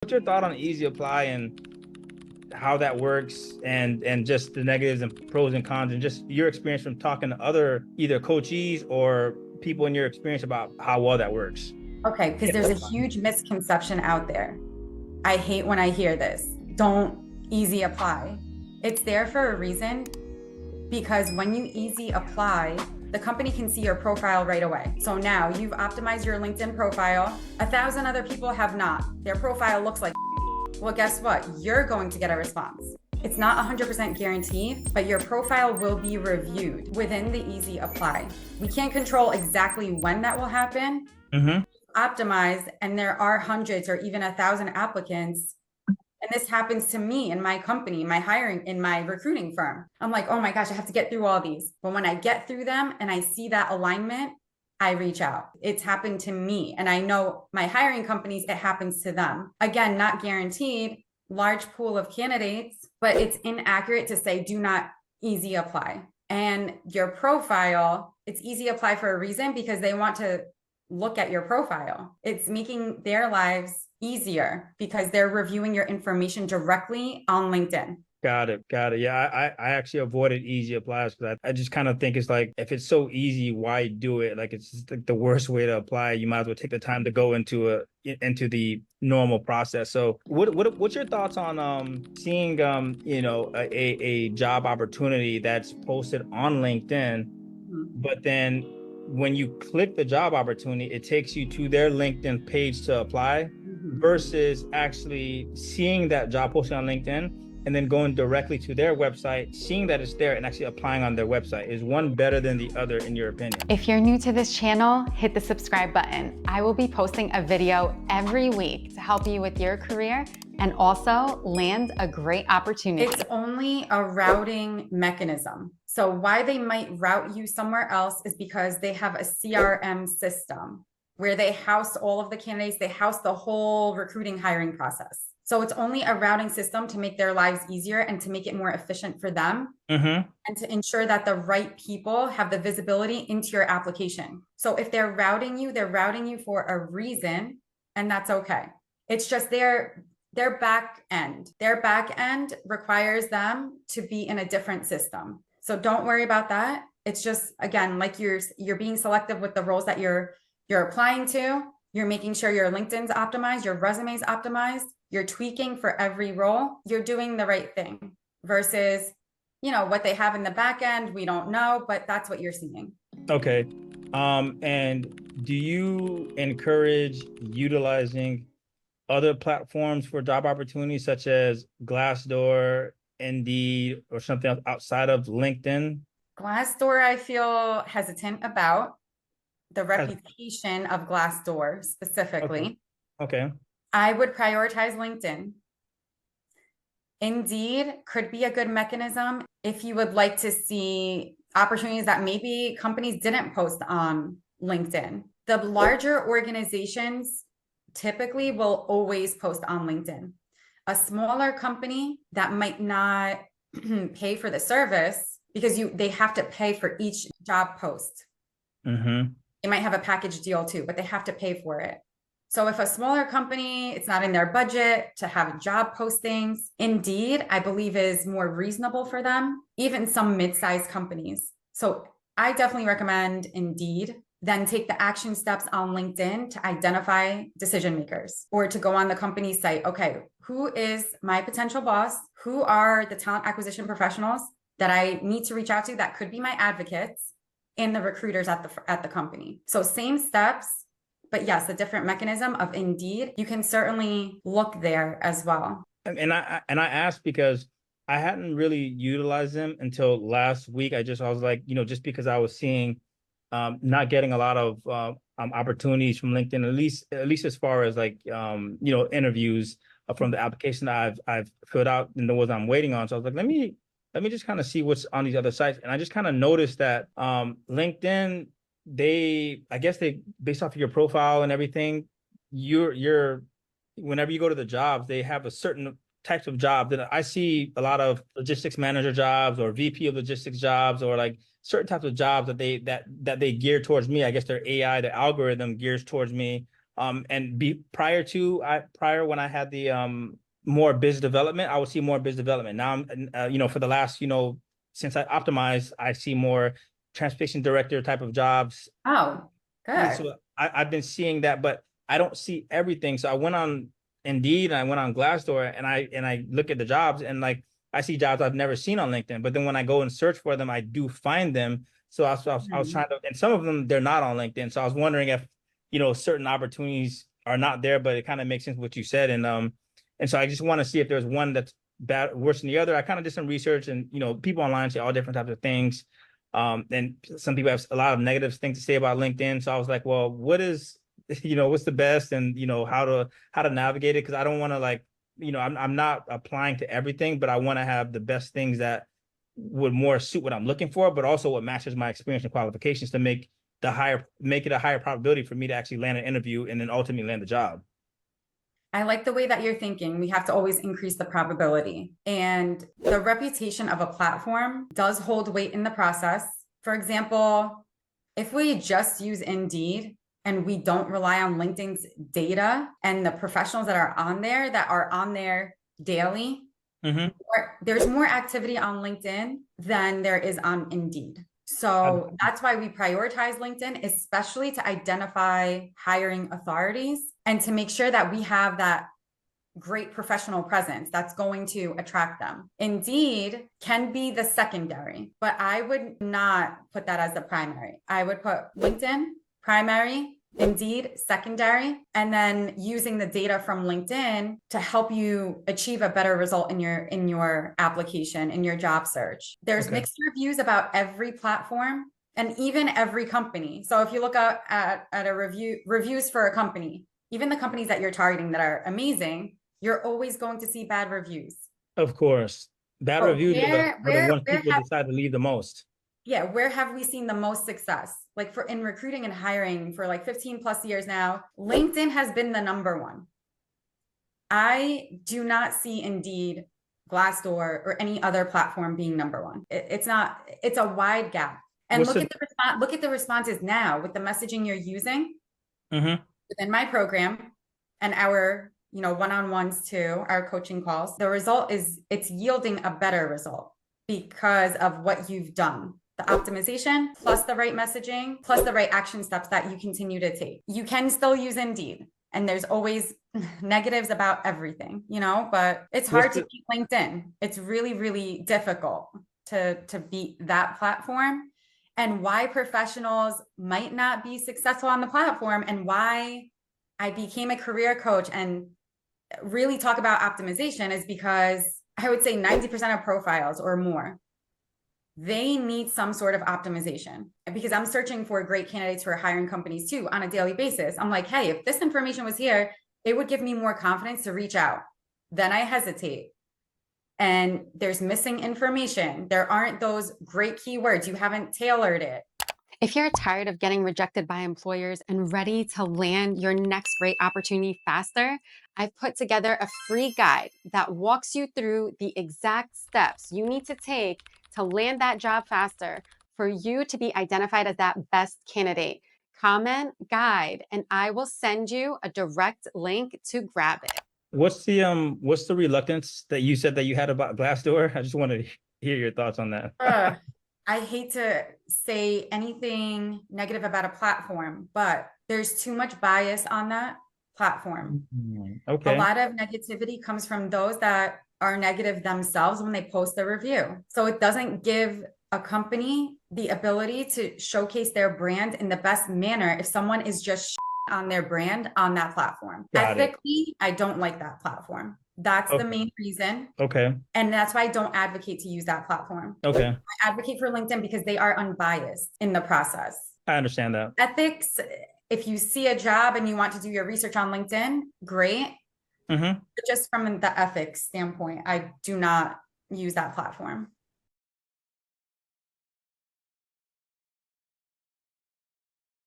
What's your thought on easy apply and how that works and just the negatives and pros and cons and just your experience from talking to other either coachees or people in your experience about how well that works? Okay, because there's a huge misconception out there. I hate when I hear this. Don't easy apply. It's there for a reason because when you easy apply, the company can see your profile right away. So now you've optimized your LinkedIn profile. 1,000 other people have not. Their profile looks like, well, guess what? You're going to get a response. It's not 100% guaranteed, but your profile will be reviewed within the easy apply. We can't control exactly when that will happen. Mm-hmm. Optimize, and there are hundreds or even 1,000 applicants. And this happens to me in my company, my hiring, in my recruiting firm. I'm like, oh my gosh, I have to get through all these. But when I get through them and I see that alignment, I reach out. It's happened to me. And I know my hiring companies, it happens to them. Again, not guaranteed, large pool of candidates, but it's inaccurate to say do not easy apply. And your profile, it's easy apply for a reason because they want to look at your profile. It's making their lives easier because they're reviewing your information directly on LinkedIn. Got it. Got it. Yeah, I actually avoided easy applies because I just kind of think it's like if it's so easy, why do it? Like it's just like the worst way to apply. You might as well take the time to go into the normal process. So what's your thoughts on seeing a job opportunity that's posted on LinkedIn, Mhm. but then when you click the job opportunity, it takes you to their LinkedIn page to apply Mhm. versus actually seeing that job posting on LinkedIn and then going directly to their website, seeing that it's there and actually applying on their website? Is one better than the other in your opinion? If you're new to this channel, hit the subscribe button. I will be posting a video every week to help you with your career and also land a great opportunity. It's only a routing mechanism. So why they might route you somewhere else is because they have a CRM system where they house all of the candidates, they house the whole recruiting hiring process. So it's only a routing system to make their lives easier and to make it more efficient for them Mm-hmm. and to ensure that the right people have the visibility into your application. So if they're routing you for a reason, and that's okay. It's just their back end. Their back end requires them to be in a different system. So don't worry about that. It's just, again, like you're being selective with the roles that you're applying to. You're making sure your LinkedIn's optimized, your resume's optimized, you're tweaking for every role. You're doing the right thing versus, what they have in the back end, we don't know, but that's what you're seeing. Okay. And do you encourage utilizing other platforms for job opportunities such as Glassdoor, Indeed, or something else outside of LinkedIn? Glassdoor, I feel hesitant about the Has- reputation of Glassdoor Okay. specifically. Okay. I would prioritize LinkedIn. Indeed could be a good mechanism if you would like to see opportunities that maybe companies didn't post on LinkedIn. The larger organizations typically will always post on LinkedIn. A smaller company that might not pay for the service because they have to pay for each job post. Mm-hmm. They might have a package deal too, but they have to pay for it. So if a smaller company, it's not in their budget to have job postings, Indeed, I believe is more reasonable for them, even some mid-sized companies. So I definitely recommend Indeed, then take the action steps on LinkedIn to identify decision makers or to go on the company's site. Okay, who is my potential boss? Who are the talent acquisition professionals that I need to reach out to that could be my advocates and the recruiters at the company? So same steps, but yes, a different mechanism of Indeed. You can certainly look there as well. And I asked because I hadn't really utilized them until last week. I was like, just because I was seeing not getting a lot of opportunities from LinkedIn, at least as far as like interviews from the application that I've filled out and the ones I'm waiting on. So I was like, let me just kind of see what's on these other sites. And I just kind of noticed that LinkedIn, I guess they based off of your profile and everything, you're whenever you go to the jobs, they have a certain types of job that I see a lot of logistics manager jobs or VP of logistics jobs or like certain types of jobs that they gear towards me. I guess their AI, the algorithm gears towards me. And prior when I had the more business development, I would see more business development. Now I'm for the last since I optimized, I see more transportation director type of jobs. Oh, Yeah, good. so I've been seeing that, but I don't see everything. So I went on Indeed and I went on Glassdoor and I look at the jobs, and like I see jobs I've never seen on LinkedIn. But then when I go and search for them, I do find them. So I was trying to, and some of them they're not on LinkedIn. So I was wondering if certain opportunities are not there, but it kind of makes sense what you said. And so I just want to see if there's one that's bad, worse than the other. I kind of did some research, and people online say all different types of things. And some people have a lot of negative things to say about LinkedIn. So I was like, well, what's the best, and how to navigate it? Because I don't want to I'm not applying to everything, but I want to have the best things that would more suit what I'm looking for, but also what matches my experience and qualifications to make it a higher probability for me to actually land an interview and then ultimately land the job. I like the way that you're thinking. We have to always increase the probability. And the reputation of a platform does hold weight in the process. For example, if we just use Indeed and we don't rely on LinkedIn's data and the professionals that are on there daily, there's more activity on LinkedIn than there is on Indeed. So that's why we prioritize LinkedIn, especially to identify hiring authorities and to make sure that we have that great professional presence that's going to attract them. Indeed can be the secondary, but I would not put that as the primary. I would put LinkedIn primary, Indeed secondary, and then using the data from LinkedIn to help you achieve a better result in your application, in your job search. There's mixed reviews about every platform and even every company. So if you look at a reviews for a company, even the companies that you're targeting that are amazing, you're always going to see bad reviews. Of course, bad reviews are the ones people decide to leave the most. Yeah, where have we seen the most success? Like in recruiting and hiring for like 15 plus years now, LinkedIn has been the number one. I do not see Indeed, Glassdoor, or any other platform being number one. It's not, it's a wide gap. And look at the responses now with the messaging you're using within my program and our one-on-ones too, our coaching calls. The result is it's yielding a better result because of what you've done. The optimization plus the right messaging plus the right action steps that you continue to take. You can still use Indeed, and there's always negatives about everything, but it's hard to beat LinkedIn. It's really, really difficult to beat that platform, and why professionals might not be successful on the platform, and why I became a career coach and really talk about optimization is because I would say 90% of profiles or more, they need some sort of optimization. Because I'm searching for great candidates for hiring companies too on a daily basis. I'm like, hey, if this information was here, it would give me more confidence to reach out. Then I hesitate. And there's missing information. There aren't those great keywords. You haven't tailored it. If you're tired of getting rejected by employers and ready to land your next great opportunity faster, I've put together a free guide that walks you through the exact steps you need to take to land that job faster for you to be identified as that best candidate. Comment guide, and I will send you a direct link to grab it. What's the reluctance that you said that you had about Glassdoor? I just wanted to hear your thoughts on that. I hate to say anything negative about a platform, but there's too much bias on that platform. Okay. A lot of negativity comes from those that are negative themselves when they post a review. So it doesn't give a company the ability to showcase their brand in the best manner if someone is just on their brand on that platform. Ethically, I don't like that platform. That's the main reason. Okay. And that's why I don't advocate to use that platform. Okay. I advocate for LinkedIn because they are unbiased in the process. I understand that. Ethics, if you see a job and you want to do your research on LinkedIn, great. But just from the ethics standpoint, I do not use that platform.